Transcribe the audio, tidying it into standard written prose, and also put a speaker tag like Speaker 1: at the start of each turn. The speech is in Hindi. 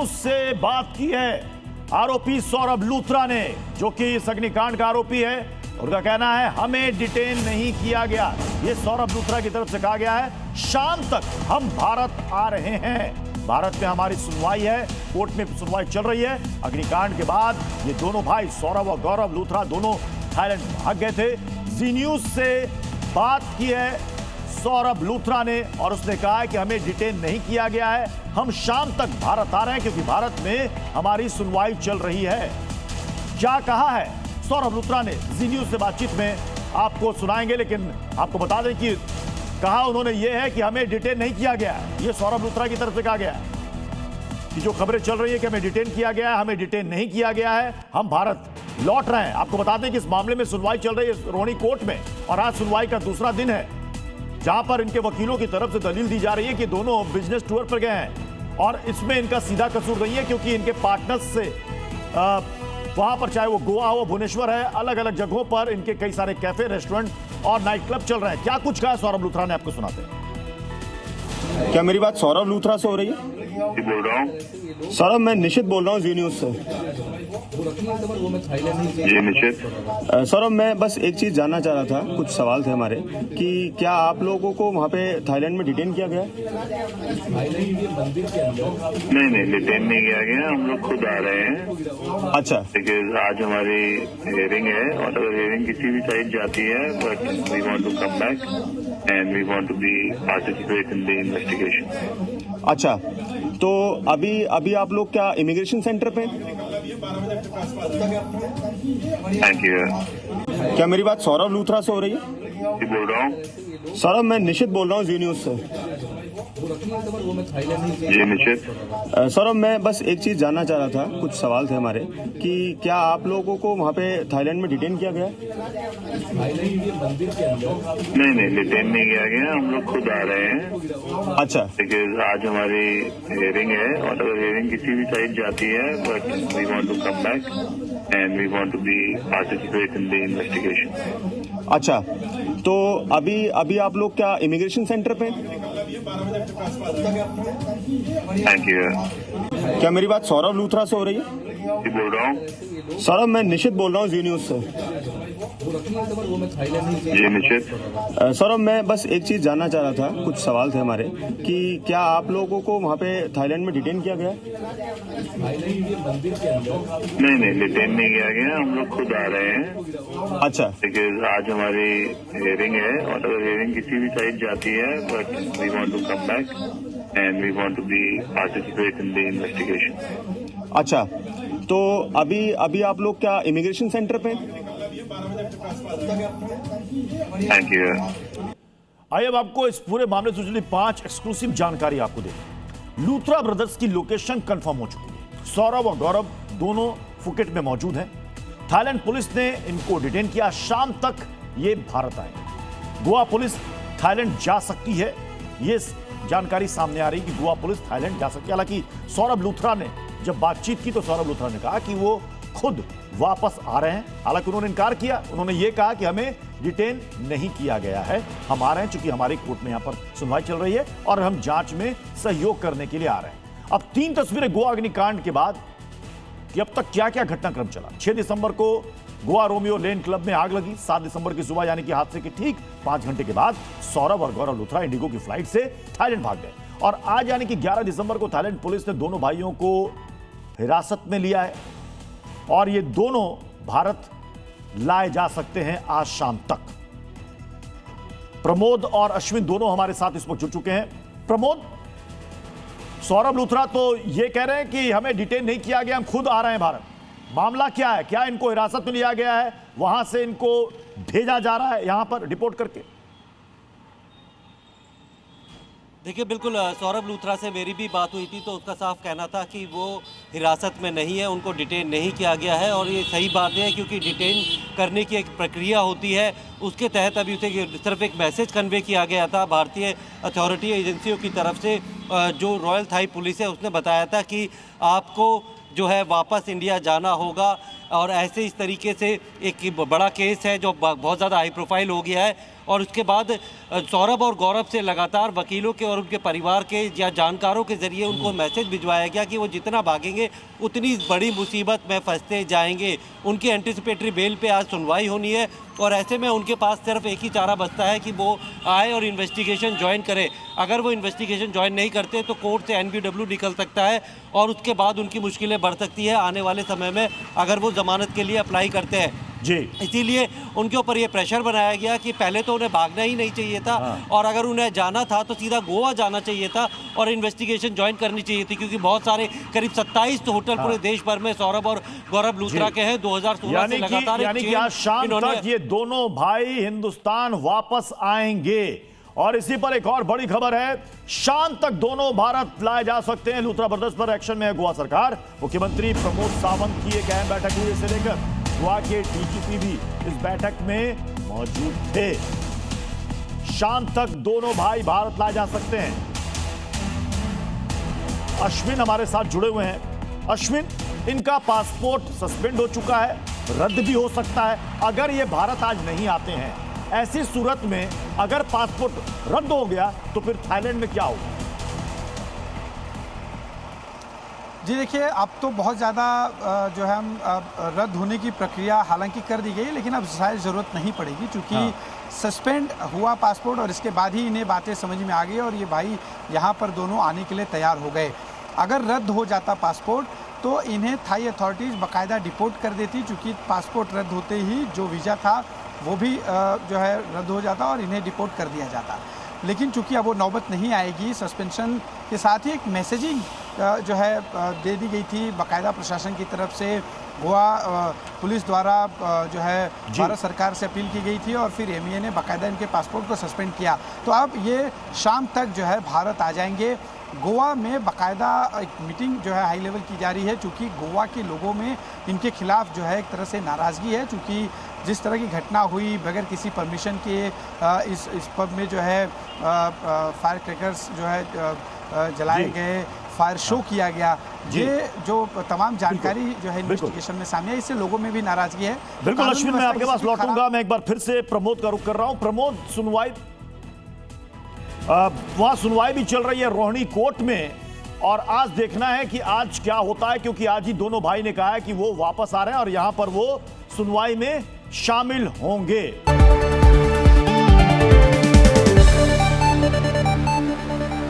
Speaker 1: न्यूज से बात की है आरोपी सौरभ लूथरा ने, जो कि इस अग्निकांड का आरोपी है। उनका कहना है हमें डिटेन नहीं किया गया। ये सौरभ लूथरा की तरफ से कहा गया है शाम तक हम भारत आ रहे हैं, भारत में हमारी सुनवाई है, कोर्ट में सुनवाई चल रही है। अग्निकांड के बाद ये दोनों भाई सौरभ और गौरव लूथरा दोनों थाईलैंड भाग गए थे। जी न्यूज से बात की है सौरभ लूथरा ने और उसने कहा है कि हमें डिटेन नहीं किया गया है, हम शाम तक भारत आ रहे हैं क्योंकि भारत में हमारी सुनवाई चल रही है। क्या कहा है सौरभ लूथरा ने जी न्यूज से बातचीत में आपको सुनाएंगे, लेकिन आपको बता दें कि कहा उन्होंने ये है कि हमें डिटेन नहीं किया गया है। ये सौरभ लूथरा की तरफ से कहा गया है कि जो खबरें चल रही है कि हमें डिटेन किया गया है, हमें डिटेन नहीं किया गया है, हम भारत लौट रहे हैं। आपको बता दें कि इस मामले में सुनवाई चल रही है रोहिणी कोर्ट में और आज सुनवाई का दूसरा दिन है, जहां पर इनके वकीलों की तरफ से दलील दी जा रही है कि दोनों बिजनेस टूर पर गए हैं और इसमें इनका सीधा कसूर नहीं है क्योंकि इनके पार्टनर्स से वहां पर चाहे वो गोवा हो भुवनेश्वर है, अलग अलग जगहों पर इनके कई सारे कैफे रेस्टोरेंट और नाइट क्लब चल रहे हैं। क्या कुछ कहा सौरभ लूथरा ने, आपको सुनाते हैं।
Speaker 2: क्या मेरी बात सौरभ लूथरा से हो रही है?
Speaker 3: बोल रहा हूँ
Speaker 2: सौरभ, मैं निशित बोल रहा हूँ जी न्यूज से।
Speaker 3: जी निश्चित।
Speaker 2: सौरभ, मैं बस एक चीज जानना चाह रहा था, कुछ सवाल थे हमारे कि क्या आप लोगों को वहाँ पे थाईलैंड में डिटेन किया गया?
Speaker 3: नहीं डिटेन नहीं किया गया, हम लोग खुद आ रहे हैं।
Speaker 2: अच्छा,
Speaker 3: बिकॉज आज हमारी हियरिंग है और अगर हियरिंग किसी भी साइड जाती है but we want to come back and we want to be participate in the investigation.
Speaker 2: अच्छा, तो अभी आप लोग क्या इमिग्रेशन सेंटर पे?
Speaker 3: Thank you.
Speaker 2: क्या मेरी बात सौरभ लूथरा से हो रही है?
Speaker 3: जी बोल रहा हूँ।
Speaker 2: सौरभ, मैं निशित बोल रहा हूँ जी न्यूज से।
Speaker 3: जी निश्चित।
Speaker 2: सौरभ, मैं बस एक चीज जानना चाह रहा था, कुछ सवाल थे हमारे कि क्या आप लोगों को वहाँ पे थाईलैंड में डिटेन किया गया?
Speaker 3: नहीं डिटेन नहीं किया गया, हम लोग खुद आ रहे हैं।
Speaker 2: अच्छा,
Speaker 3: बिकॉज आज हमारी हियरिंग है और अगर हियरिंग किसी भी साइड जाती है but we want to come back and we want to be participate in the investigation.
Speaker 2: अच्छा, तो अभी आप लोग क्या इमिग्रेशन सेंटर पे?
Speaker 3: Thank you.
Speaker 2: क्या मेरी बात सौरभ लूथरा से हो रही है?
Speaker 3: जी बोल रहा हूँ।
Speaker 2: सौरभ, मैं निशित बोल रहा हूँ जी न्यूज से।
Speaker 3: जी निश्चित।
Speaker 2: सौरभ, मैं बस एक चीज जानना चाह रहा था, कुछ सवाल थे हमारे कि क्या आप लोगों को वहाँ पे थाईलैंड में डिटेन किया गया?
Speaker 3: नहीं डिटेन नहीं किया गया, हम लोग खुद आ रहे हैं।
Speaker 2: अच्छा,
Speaker 3: बिकॉज आज हमारी हियरिंग है और अगर हियरिंग किसी भी साइड जाती है but we want to come back and we want to be participate in the investigation.
Speaker 2: अच्छा, तो अभी आप लोग क्या इमिग्रेशन सेंटर पे?
Speaker 3: Thank you.
Speaker 1: आइए अब आपको इस पूरे मामले से जुड़ी 5 एक्सक्लूसिव जानकारी आपको दे। लूथरा ब्रदर्स की लोकेशन कंफर्म हो चुकी है। सौरभ और गौरव दोनों फुकेट में मौजूद हैं। थाईलैंड पुलिस ने इनको डिटेन किया, शाम तक ये भारत आएंगे। गोवा पुलिस थाईलैंड जा सकती है, ये जानकारी सामने आ रही कि गोवा पुलिस थाईलैंड जा सकती है। हालांकि सौरभ लूथरा ने जब बातचीत की तो सौरभ लूथरा ने कहा कि वो खुद वापस आ रहे हैं। हालांकि उन्होंने इनकार किया, उन्होंने ये कहा कि हमें डिटेन नहीं किया गया है, हम आ रहे हैं चूंकि हमारी कोर्ट में यहां पर सुनवाई चल रही है और हम जांच में सहयोग करने के लिए आ रहे हैं। अब 3 तस्वीरें गोवा अग्निकांड के बाद कि अब तक क्या क्या घटनाक्रम चला। 6 दिसंबर को गोवा रोमियो लेन क्लब में आग लगी। 7 दिसंबर की सुबह यानी कि हादसे के ठीक 5 घंटे के बाद सौरभ और गौरव लूथरा इंडिगो की फ्लाइट से थाईलैंड भाग गए और आज यानी कि 11 दिसंबर को थाईलैंड पुलिस ने दोनों भाइयों को हिरासत में लिया है और ये दोनों भारत लाए जा सकते हैं आज शाम तक। प्रमोद और अश्विन दोनों हमारे साथ इस वक्त जुड़ चुके हैं। प्रमोद, सौरभ लूथरा तो ये कह रहे हैं कि हमें डिटेन नहीं किया गया, हम खुद आ रहे हैं भारत। मामला क्या है? क्या इनको हिरासत में लिया गया है, वहां से इनको भेजा जा रहा है यहां पर रिपोर्ट करके?
Speaker 4: देखिए, बिल्कुल सौरभ लूथरा से मेरी भी बात हुई थी तो उसका साफ कहना था कि वो हिरासत में नहीं है, उनको डिटेन नहीं किया गया है और ये सही बात है क्योंकि डिटेन करने की एक प्रक्रिया होती है, उसके तहत अभी उसे सिर्फ एक मैसेज कन्वे किया गया था भारतीय अथॉरिटी एजेंसियों की तरफ से। जो रॉयल थाई पुलिस है उसने बताया था कि आपको जो है वापस इंडिया जाना होगा। और ऐसे इस तरीके से एक बड़ा केस है जो बहुत ज़्यादा हाई प्रोफाइल हो गया है। और उसके बाद सौरभ और गौरव से लगातार वकीलों के और उनके परिवार के या जानकारों के ज़रिए उनको मैसेज भिजवाया गया कि वो जितना भागेंगे उतनी बड़ी मुसीबत में फंसते जाएंगे। उनकी एंटिसिपेटरी बेल पे आज सुनवाई होनी है और ऐसे में उनके पास सिर्फ एक ही चारा बचता है कि वो आए और इन्वेस्टिगेशन ज्वाइन करें। अगर वो इन्वेस्टिगेशन ज्वाइन नहीं करते तो कोर्ट से NBW निकल सकता है और उसके बाद उनकी मुश्किलें बढ़ सकती है आने वाले समय में अगर वो ज़मानत के लिए अप्लाई करते हैं
Speaker 1: जी।
Speaker 4: इसीलिए उनके ऊपर ये प्रेशर बनाया गया कि पहले तो उन्हें भागना ही नहीं चाहिए था और अगर उन्हें जाना था तो सीधा गोवा जाना चाहिए था और इन्वेस्टिगेशन ज्वाइन करनी चाहिए थी, क्योंकि बहुत सारे करीब 27 होटल पूरे देश भर में सौरभ और गौरव लूथरा के हैं। 2016 से लगातार
Speaker 1: यानी कि आज शाम तक ये दोनों भाई हिंदुस्तान वापस आएंगे। और इसी पर एक और बड़ी खबर है, शाम तक दोनों भारत लाए जा सकते हैं। लूथरा ब्रदर्स पर एक्शन में है गोवा सरकार। मुख्यमंत्री प्रमोद सावंत की एक अहम बैठक हुई इसे लेकर। गोवा के DGP भी इस बैठक में मौजूद थे। शाम तक दोनों भाई भारत लाए जा सकते हैं। अश्विन हमारे साथ जुड़े हुए हैं। अश्विन, इनका पासपोर्ट सस्पेंड हो चुका है, रद्द भी हो सकता है अगर ये भारत आज नहीं आते हैं। ऐसी सूरत में अगर पासपोर्ट रद्द हो गया तो फिर थाईलैंड में क्या होगा?
Speaker 5: जी देखिए, अब तो बहुत ज़्यादा जो है हम रद्द होने की प्रक्रिया हालांकि कर दी गई है, लेकिन अब शायद ज़रूरत नहीं पड़ेगी क्योंकि सस्पेंड हुआ पासपोर्ट और इसके बाद ही इन्हें बातें समझ में आ गई और ये भाई यहाँ पर दोनों आने के लिए तैयार हो गए। अगर रद्द हो जाता पासपोर्ट तो इन्हें थाई अथॉरिटीज़ बाकायदा डिपोर्ट कर देती, चूँकि पासपोर्ट रद्द होते ही जो वीज़ा था वो भी जो है रद्द हो जाता और इन्हें डिपोर्ट कर दिया जाता। लेकिन चूंकि अब वो नौबत नहीं आएगी, सस्पेंशन के साथ ही एक मैसेजिंग जो है दे दी गई थी बाकायदा प्रशासन की तरफ से। गोवा पुलिस द्वारा जो है भारत सरकार से अपील की गई थी और फिर MEA ने बाकायदा इनके पासपोर्ट को सस्पेंड किया। तो अब ये शाम तक जो है भारत आ जाएंगे। गोवा में बाकायदा एक मीटिंग जो है हाई लेवल की जा रही है, चूँकि गोवा के लोगों में इनके खिलाफ जो है एक तरह से नाराज़गी है, चूँकि जिस तरह की घटना हुई बगैर किसी परमिशन के इस पब में जो है फायर क्रैकर्स जो है जलाए गए, फायर शो किया गया, ये जो तमाम जानकारी जो है इन्वेस्टिगेशन में सामने है, इससे लोगों में भी नाराजगी है।
Speaker 1: बिल्कुल अश्विन, मैं आपके पास लौटूंगा। मैं एक बार फिर से प्रमोद का रुख कर रहा हूं। प्रमोद, सुनवाई वहां सुनवाई भी चल रही है रोहिणी कोर्ट में और आज देखना है कि आज क्या होता है, क्योंकि आज ही दोनों भाई ने कहा है कि वो वापस आ रहे हैं और यहां पर वो सुनवाई में शामिल होंगे।